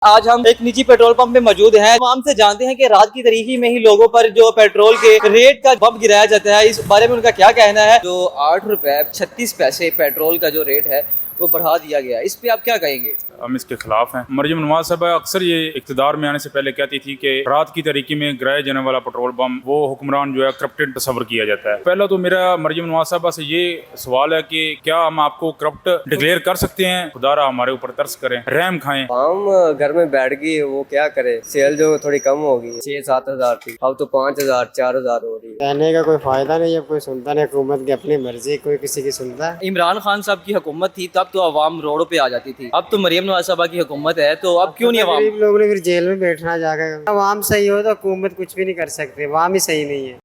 आज हम एक निजी पेट्रोल पंप में मौजूद हैं। आवाम से जानते हैं कि रात की तारीखी में ही लोगों पर जो पेट्रोल के रेट का बम गिराया जाता है, इस बारे में उनका क्या कहना है। जो 8 रुपए 36 पैसे पेट्रोल का जो रेट है वो बढ़ा दिया गया, इस पे आप क्या कहेंगे? हम इसके खिलाफ हैं। मरियम नवाज साहबा अक्सर ये इक़्तिदार में आने से पहले कहती थी कि रात की तारीकी में गिराए जाने वाला पेट्रोल बम वो हुक्मरान जो है करप्टेड तस्वर किया जाता है। पहला तो मेरा मरियम नवाज साहबा से ये सवाल है कि क्या हम आपको करप्ट डिक्लेयर कर सकते हैं? खुदारा हमारे ऊपर तरस करें, रहम खाएं। हम घर में बैठ गई, वो क्या करे, सेल जो थोड़ी कम होगी 6-7 हजार थी, अब तो 5,000 4,000 हो रही है। कहने का कोई फायदा नहीं है, कोई सुनता नहीं, हुकूमत की अपनी मर्जी, कोई किसी की सुनता है। इमरान खान साहब की हुकूमत थी तब तो अवाम रोडों पे आ जाती थी, अब तो मरियम नवाज साहबा की हुकूमत है तो अब क्यों नहीं अवाम? गरीब लोगों ने फिर जेल में बैठना जाकर। अवाम सही हो तो हुकूमत कुछ भी नहीं कर सकती, अवाम ही सही नहीं है।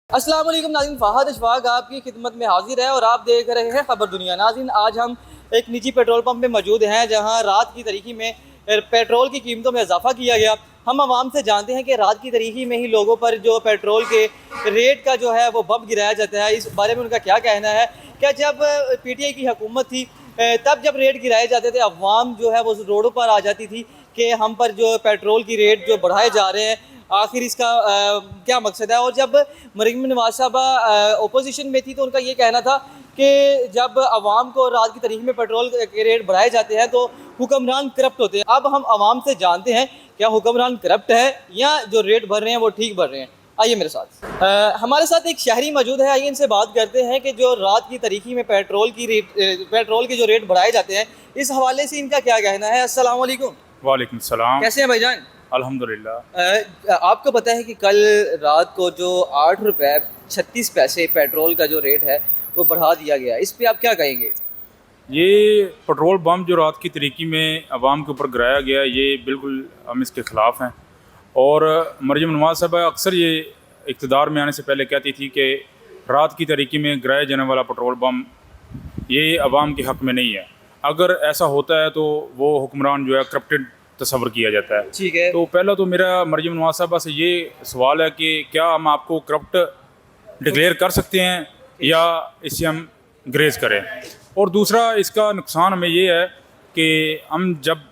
अस्सलाम वालेकुम नाज़रीन, फ़हद अशफाक आपकी खिदमत में हाजिर है और आप देख रहे हैं खबर दुनिया। नाज़रीन, आज हम एक निजी पेट्रोल पंप में मौजूद हैं जहां रात की तारीकी में पेट्रोल की कीमतों में इजाफा किया गया। हम आवाम से जानते हैं कि रात की तारीकी में ही लोगों पर जो पेट्रोल के रेट का जो है वो बम गिराया जाता है, इस बारे में उनका क्या कहना है। क्या जब PTI की हुकूमत थी तब जब रेट गिराए जाते थे, अवाम जो है वो रोडों पर आ जाती थी कि हम पर जो पेट्रोल की रेट जो बढ़ाए जा रहे हैं, आखिर इसका क्या मकसद है। और जब मरियम नवाज साहबा ओपोजिशन में थी तो उनका ये कहना था कि जब आवाम को रात की तारीख में पेट्रोल के रेट बढ़ाए जाते हैं तो हुक्मरान करप्ट होते हैं। अब हम आवाम से जानते हैं क्या हुक्मरान करप्ट है या जो रेट भर रहे हैं वो ठीक भर रहे हैं। आइए मेरे साथ। हमारे साथ एक शहरी मौजूद है, आइए इनसे बात करते हैं कि जो रात की तारीखी में पेट्रोल के जो रेट बढ़ाए जाते हैं, इस हवाले से इनका क्या कहना है। अस्सलाम वालेकुम। वालेकुम सलाम। कैसे हैं भाईजान? अल्हम्दुलिल्लाह। आपको पता है कि कल रात को जो 8 रुपए 36 पैसे पेट्रोल का जो रेट है वो बढ़ा दिया गया, इस पे आप क्या कहेंगे? ये पेट्रोल बम जो रात की तारीकी में अवाम के ऊपर गिराया गया, ये बिल्कुल हम इसके खिलाफ हैं। और मरियम नवाज साहबा अक्सर ये इक़्तिदार में आने से पहले कहती थी कि रात की तारीकी में गिराए जाने वाला पेट्रोल बम ये अवाम के हक़ में नहीं है। अगर ऐसा होता है तो वो हुक्मरान जो है करप्टेड तस्वर किया जाता है। ठीक है। तो पहला तो मेरा मरियम नवाज साहबा से ये सवाल है कि क्या हम आपको करप्ट डिक्लेयर कर सकते हैं या इससे हम ग्रेज करें। और दूसरा इसका नुकसान हमें ये है कि हम जब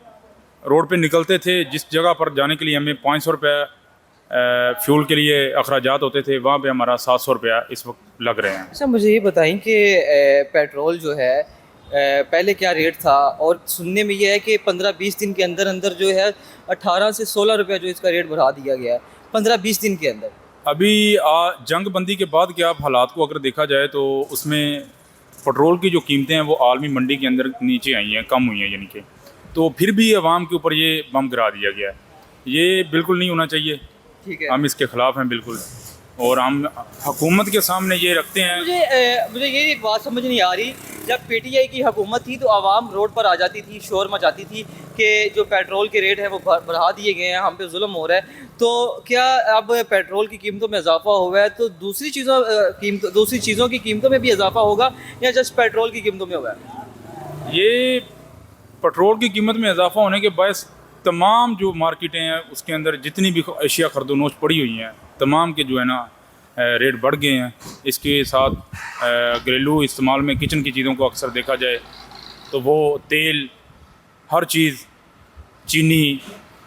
रोड पे निकलते थे, जिस जगह पर जाने के लिए हमें 500 रुपये फ्यूल के लिए अखराजात होते थे, वहाँ पे हमारा 700 रुपया इस वक्त लग रहे हैं। अच्छा, मुझे ये बताएं कि पेट्रोल जो है पहले क्या रेट था, और सुनने में ये है कि 15-20 दिन के अंदर अंदर जो है 18 से 16 रुपये जो इसका रेट बढ़ा दिया गया है 15-20 दिन के अंदर। अभी जंग बंदी के बाद के आप हालात को अगर देखा जाए तो उसमें पेट्रोल की जो कीमतें हैं वो आलमी मंडी के अंदर नीचे आई हैं, कम हुई हैं, यानी कि तो फिर भी अवाम के ऊपर ये बम गिरा दिया गया है। ये बिल्कुल नहीं होना चाहिए। ठीक है। हम इसके ख़िलाफ़ हैं बिल्कुल, और हम हुकूमत के सामने ये रखते हैं। मुझे ये एक बात समझ नहीं आ रही, जब PTI की हुकूमत थी तो आवाम रोड पर आ जाती थी, शोर मचाती थी कि जो पेट्रोल के रेट है वो बढ़ा दिए गए हैं, हम पे जुल्म हो रहा है। तो क्या अब पेट्रोल की कीमतों में इजाफा हुआ है तो दूसरी चीज़ों की कीमतों में भी इजाफा होगा या जस्ट पेट्रोल की कीमतों में होगा? ये पेट्रोल की कीमत में इजाफा होने के बायस तमाम जो मार्केटें हैं उसके अंदर जितनी भी अशिया खरीदोनोश पड़ी हुई हैं, तमाम के जो है ना रेट बढ़ गए हैं। इसके साथ घरेलू इस्तेमाल में किचन की चीज़ों को अक्सर देखा जाए तो वो तेल, हर चीज़, चीनी,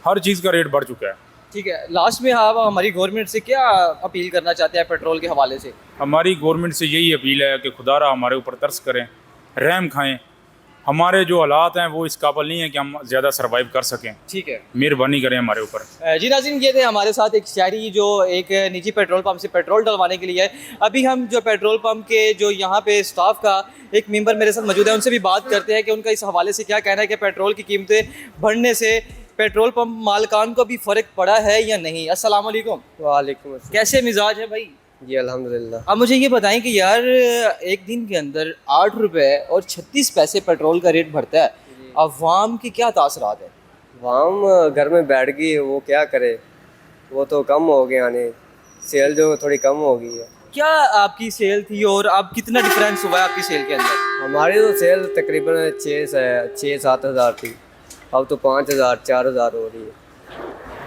हर चीज़ का रेट बढ़ चुका है। ठीक है, लास्ट में आप हमारी गवर्नमेंट से क्या अपील करना चाहते हैं पेट्रोल के हवाले से? हमारी गवर्नमेंट से यही अपील है कि खुदारा हमारे ऊपर तरस करें, रहम खाएं। हमारे जो हालात हैं वो इस काबिल नहीं है कि हम ज़्यादा सर्वाइव कर सकें। ठीक है, मेहरबानी करें हमारे ऊपर। जी नाज़रीन, ये थे हमारे साथ एक शहरी जो एक निजी पेट्रोल पंप से पेट्रोल डलवाने के लिए है। अभी हम जो पेट्रोल पंप के जो यहाँ पे स्टाफ का एक मेंबर मेरे साथ मौजूद है, उनसे भी बात करते हैं कि उनका इस हवाले से क्या कहना है कि पेट्रोल की कीमतें बढ़ने से पेट्रोल पंप मालिकान को भी फ़र्क पड़ा है या नहीं। अस्सलाम वालेकुम। वालेकुम अस्सलाम। कैसे मिजाज है भाई? जी अल्हम्दुलिल्लाह। अब मुझे ये बताएं कि यार एक दिन के अंदर 8 रुपए 36 पैसे पेट्रोल का रेट बढ़ता है, अवाम की क्या तासरात है? हम घर में बैठ गई, वो क्या करे, वो तो कम हो गया, यानी सेल जो थोड़ी कम हो गई है। क्या आपकी सेल थी और अब कितना डिफरेंस हुआ है आपकी सेल के अंदर? हमारी तो सेल तकरीबन 6-7 हज़ार थी, अब तो 5,000 4,000 हो रही है।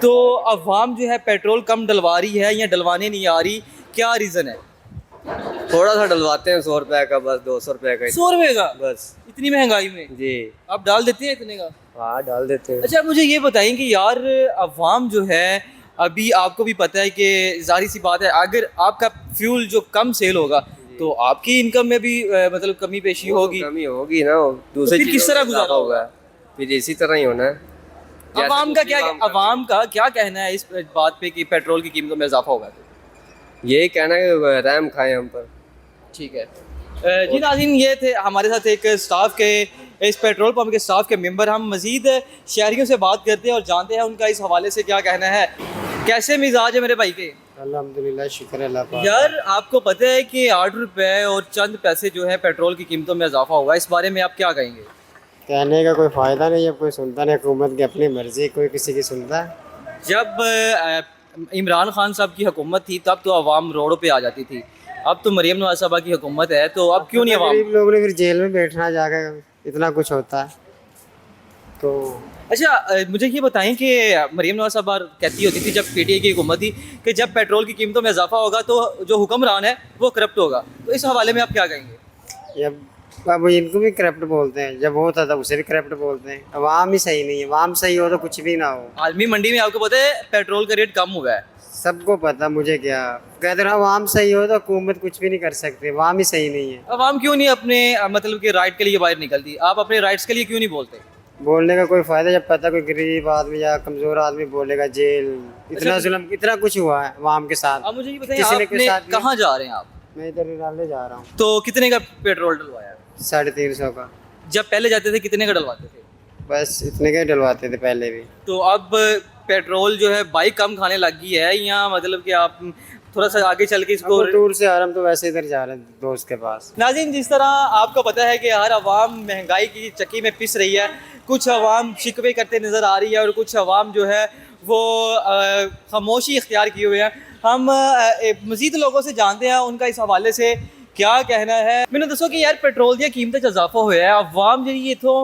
तो अवाम जो है पेट्रोल कम डलवा रही है या डलवाने नहीं आ रही, क्या रीज़न है? थोड़ा सा डलवाते हैं 100 रुपये का, बस 200 रुपये का। 100 रुपये का बस इतनी महंगाई में जी। आप डाल देते हैं इतने का? हाँ डाल देते हैं। अच्छा मुझे ये बताएं कि यार अवाम जो है, अभी आपको भी पता है कि जाहिर सी बात है अगर आपका फ्यूल जो कम सेल होगा तो आपकी इनकम में भी मतलब कमी पेशी होगी। कमी होगी ना, दूसरी फिर किस चीज़ों तरह में गुजारा इजाफा होगा, फिर इसी तरह ही होना है। अवाम का क्या अवाम का क्या कहना है इस बात पे कि पेट्रोल की कीमतों में इजाफा होगा? तो यही कहना है कि रहम खाएं हम पर। ठीक है। जी नाज़रीन, ये थे हमारे साथ एक स्टाफ के, इस पेट्रोल पंप के स्टाफ के मेंबर। हम मज़ीद शहरियों से बात करते हैं और जानते हैं उनका इस हवाले से क्या कहना है। कैसे मिजाज है मेरे भाई के? अल्हम्दुलिल्लाह, शुक्र अल्लाह पाक। यार आपको पता है कि 8 रुपए और चंद पैसे जो है पेट्रोल की कीमतों में इजाफा हुआ है, इस बारे में आप क्या कहेंगे? कहने का कोई फ़ायदा नहीं है, कोई सुनता नहीं, हुकूमत की अपनी मर्जी, कोई किसी की सुनता है। जब इमरान खान साहब की हुकूमत थी तब तो अवाम रोडों पे आ जाती थी, अब तो मरीम नवाज साहबा की हुकूमत है तो अब क्यों नहीं अवाम? गरीब लोगों ने फिर जेल में बैठना जाकर, इतना कुछ होता है तो। अच्छा मुझे ये बताएं कि मरीम नवाज साहबा कहती होती थी जब पीटीआई की हुकूमत थी कि जब पेट्रोल की कीमतों में इजाफा होगा तो जो हुक्मरान है वो करप्ट होगा, तो इस हवाले में आप क्या कहेंगे? अब इनको भी करप्ट बोलते हैं, जब होता था उसे भी करप्ट बोलते हैं। अवाम ही सही नहीं है, अवाम सही हो तो कुछ भी ना हो। आलमी मंडी में आपको पता है पेट्रोल का रेट कम हुआ है, सबको पता, मुझे क्या कहते रहा, अवाम सही हो तो हुकूमत कुछ भी नहीं कर सकती, अवाम ही सही नहीं है। अवाम क्यों नहीं अपने मतलब कि राइट के लिए बाहर निकलती? आप अपने राइट्स के लिए क्यों नहीं बोलते? बोलने का कोई फायदा जब पता कोई गरीब आदमी या कमजोर आदमी बोलेगा जेल, इतना जुल्म इतना कुछ हुआ है अवाम के साथ। अब मुझे ये बताइए किसी ने आपने के साथ नहीं। कहाँ जा रहे हैं आप? मैं इधर निराले जा रहा हूँ। तो कितने का पेट्रोल डलवाया? 350 का। जब पहले जाते थे कितने का डलवाते थे? बस इतने के डलवाते थे पहले भी। तो अब पेट्रोल जो है बाइक कम खाने लग गई है या मतलब कि आप थोड़ा सा आगे चल के इसको? अब टूर से आ रहा हूँ तो वैसे इधर जा रहे हैं दोस्त के पास। नाज़रीन, जिस तरह आपको पता है कि हर आवाम महंगाई की चक्की में पिस रही है, कुछ आवाम शिकवे करते नज़र आ रही है और कुछ आवाम जो है वो खामोशी इख्तियार किए हुए हैं। हम मज़ीद लोगों से जानते हैं उनका इस हवाले से क्या कहना है। मैंने दसो कि यार पेट्रोल दी कीमत इजाफा होया है, अवाम जी इतों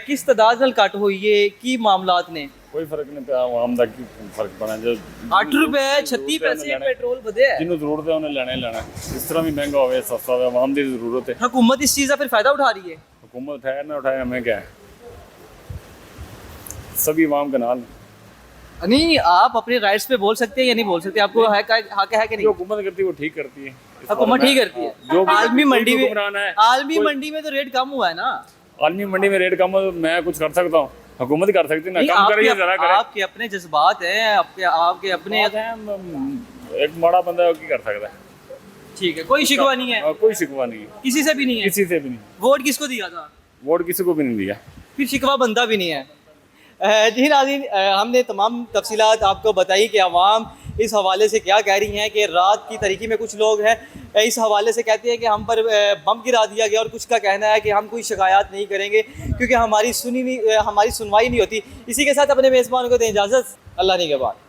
किस तादाद नाल घट हुई है की मामलात ने? कोई फर्क नहीं पिया आवाम का, की फर्क पड़ा जो 8 रुपए 36 पैसे पेट्रोल ਵਧਿਆ है। जिन्होंने जरूरत है उन्हें लेना ही लेना है। इस तरह भी महंगा होवे सस्ता होवे, आवाम की जरूरत है। हुकूमत इस चीज़ का फिर फायदा उठा रही है। हुकूमत उठाए ना उठाए हमें क्या है, सभी आवाम का नाल। नहीं, आप अपने राइट्स पे बोल सकते हैं या नहीं बोल सकते? आपको हक है कि नहीं? जो हुकूमत करती है वो ठीक करती है। हुकूमत ठीक करती है। जो भी आलमी मंडी में, हुक्मरान है, आलमी मंडी में तो रेट कम हुआ है ना। आलमी मंडी में रेट कम हो तो मैं कुछ कर सकता हूँ, हुकूमत कर सकती है ना। नहीं, कम करे या जरा करे, आपके अपने जज्बात हैं, आपके अपने। एक माड़ा बंदा है, वो की कर सकता है। ठीक है, कोई शिकवा नहीं है, कोई शिकवा नहीं है, किसी से भी नहीं है। किसी से भी नहीं। वोट किसको दिया था? वोट किसी को भी नहीं दिया, फिर शिकवा बनता भी नहीं है। जी नाज़रीन, हमने तमाम तफसीलात आपको बताई कि अवाम इस हवाले से क्या कह रही हैं कि रात की तरीक़ी में कुछ लोग हैं इस हवाले से कहते हैं कि हम पर बम गिरा दिया गया और कुछ का कहना है कि हम कोई शिकायत नहीं करेंगे क्योंकि हमारी सुनवाई नहीं होती। इसी के साथ अपने मेज़बान को दें इजाज़त। अल्लाह ने के बाद।